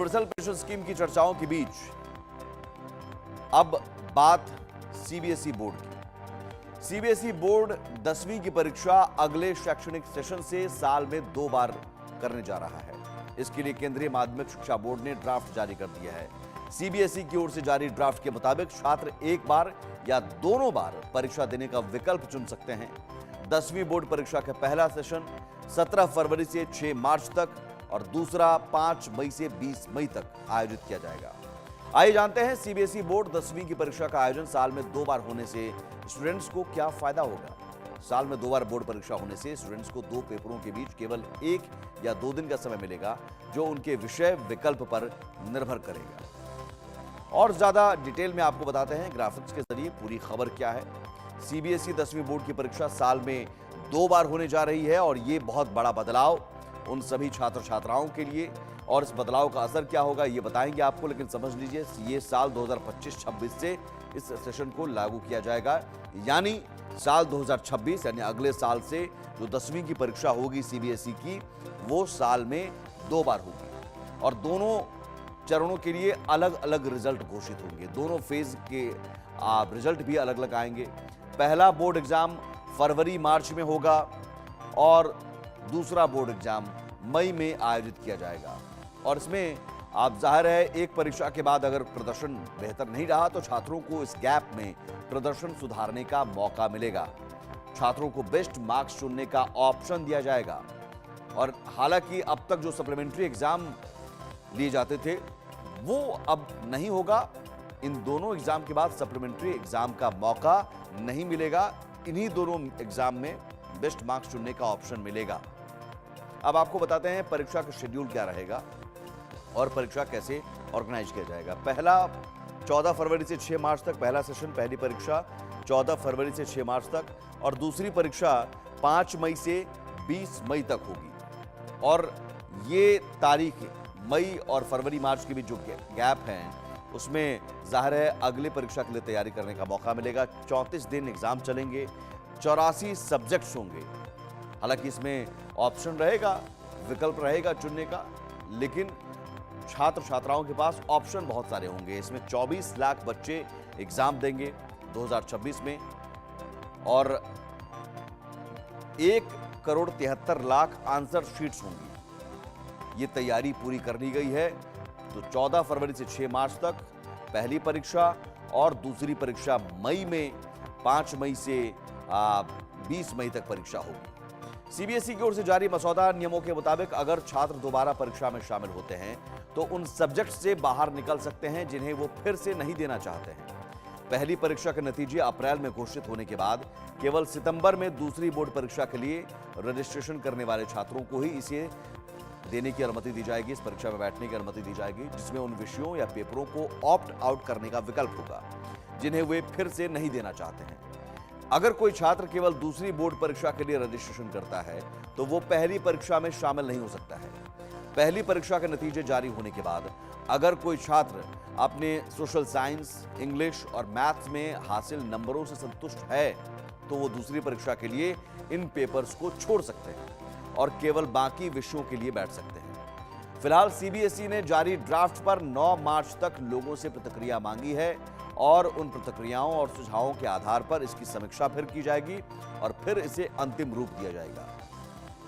Universal pension scheme की चर्चाओं के बीच अब बात सीबीएसई बोर्ड की। सीबीएसई बोर्ड 10वीं की परीक्षा अगले शैक्षणिक सेशन से साल में 2 बार करने जा रहा है। इसके लिए केंद्रीय माध्यमिक शिक्षा बोर्ड ने ड्राफ्ट जारी कर दिया है। सीबीएसई की ओर से जारी ड्राफ्ट के मुताबिक छात्र एक बार या दोनों बार परीक्षा देने का विकल्प चुन सकते हैं। 10वीं बोर्ड परीक्षा का पहला सेशन 17 फरवरी से 6 मार्च तक और दूसरा 5 मई से 20 मई तक आयोजित किया जाएगा। आइए जानते हैं सीबीएसई बोर्ड 10वीं की परीक्षा का आयोजन साल में 2 बार होने से स्टूडेंट्स को क्या फायदा होगा। साल में 2 बार बोर्ड परीक्षा होने से स्टूडेंट्स को 2 पेपरों के बीच केवल 1 या 2 दिन का समय मिलेगा, जो उनके विषय विकल्प पर निर्भर करेगा। और ज्यादा डिटेल में आपको बताते हैं ग्राफिक्स के जरिए पूरी खबर क्या है। सीबीएसई 10वीं बोर्ड की परीक्षा साल में 2 बार होने जा रही है और ये बहुत बड़ा बदलाव उन सभी छात्र छात्राओं के लिए, और इस बदलाव का असर क्या होगा ये बताएंगे आपको। लेकिन समझ लीजिए ये साल 2025-26 से इस सेशन को लागू किया जाएगा, यानी साल 2026 यानी अगले साल से जो 10वीं की परीक्षा होगी सीबीएसई की, वो साल में 2 बार होगी और दोनों चरणों के लिए अलग अलग रिजल्ट घोषित होंगे। दोनों फेज के रिजल्ट भी अलग अलग आएंगे। पहला बोर्ड एग्जाम फरवरी मार्च में होगा और दूसरा बोर्ड एग्जाम मई में आयोजित किया जाएगा। और इसमें आप जाहिर है एक परीक्षा के बाद अगर प्रदर्शन बेहतर नहीं रहा तो छात्रों को इस गैप में प्रदर्शन सुधारने का मौका मिलेगा। छात्रों को बेस्ट मार्क्स चुनने का ऑप्शन दिया जाएगा। और हालांकि अब तक जो सप्लीमेंट्री एग्जाम लिए जाते थे वो अब नहीं होगा। इन दोनों एग्जाम के बाद सप्लीमेंट्री एग्जाम का मौका नहीं मिलेगा। इन्हीं दोनों एग्जाम में बेस्ट मार्क्स चुनने का ऑप्शन मिलेगा। अब आपको बताते हैं परीक्षा का शेड्यूल क्या रहेगा और परीक्षा कैसे ऑर्गेनाइज किया जाएगा। पहला 14 फरवरी से 6 मार्च तक पहला सेशन, पहली परीक्षा 14 फरवरी से 6 मार्च तक और दूसरी परीक्षा 5 मई से 20 मई तक होगी। और ये तारीख मई और फरवरी मार्च के बीच जो गैप है उसमें जाहिर है अगले परीक्षा के लिए तैयारी करने का मौका मिलेगा। 34 दिन एग्जाम चलेंगे, 84 सब्जेक्ट्स होंगे। हालांकि इसमें ऑप्शन रहेगा, विकल्प रहेगा चुनने का, लेकिन छात्र छात्राओं के पास ऑप्शन बहुत सारे होंगे। इसमें 24 लाख बच्चे एग्जाम देंगे 2026 में और 1,73,00,000 आंसर शीट्स होंगी। ये तैयारी पूरी कर ली गई है। तो 14 फरवरी से 6 मार्च तक पहली परीक्षा और दूसरी परीक्षा मई में 5 मई से 20 मई तक परीक्षा होगी। सीबीएसई की ओर से जारी मसौदा नियमों के मुताबिक अगर छात्र दोबारा परीक्षा में शामिल होते हैं तो उन सब्जेक्ट से बाहर निकल सकते हैं जिन्हें वो फिर से नहीं देना चाहते हैं। पहली परीक्षा के नतीजे अप्रैल में घोषित होने के बाद केवल सितंबर में दूसरी बोर्ड परीक्षा के लिए रजिस्ट्रेशन करने वाले छात्रों को ही इसे देने की अनुमति दी जाएगी, इस परीक्षा में बैठने की अनुमति दी जाएगी, जिसमें उन विषयों या पेपरों को ऑप्ट आउट करने का विकल्प होगा जिन्हें वे फिर से नहीं देना चाहते हैं। अगर कोई छात्र केवल दूसरी बोर्ड परीक्षा के लिए रजिस्ट्रेशन करता है तो वो पहली परीक्षा में शामिल नहीं हो सकता है। पहली परीक्षा के नतीजे जारी होने के बाद अगर कोई छात्र अपने सोशल साइंस, इंग्लिश और मैथ्स में हासिल नंबरों से संतुष्ट है तो वो दूसरी परीक्षा के लिए इन पेपर्स को छोड़ सकते हैं और केवल बाकी विषयों के लिए बैठ सकते हैं। फिलहाल सीबीएसई ने जारी ड्राफ्ट पर 9 मार्च तक लोगों से प्रतिक्रिया मांगी है और उन प्रतिक्रियाओं और सुझावों के आधार पर इसकी समीक्षा फिर की जाएगी और फिर इसे अंतिम रूप दिया जाएगा।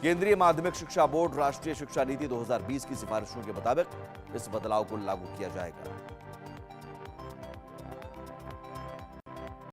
केंद्रीय माध्यमिक शिक्षा बोर्ड राष्ट्रीय शिक्षा नीति 2020 की सिफारिशों के मुताबिक इस बदलाव को लागू किया जाएगा।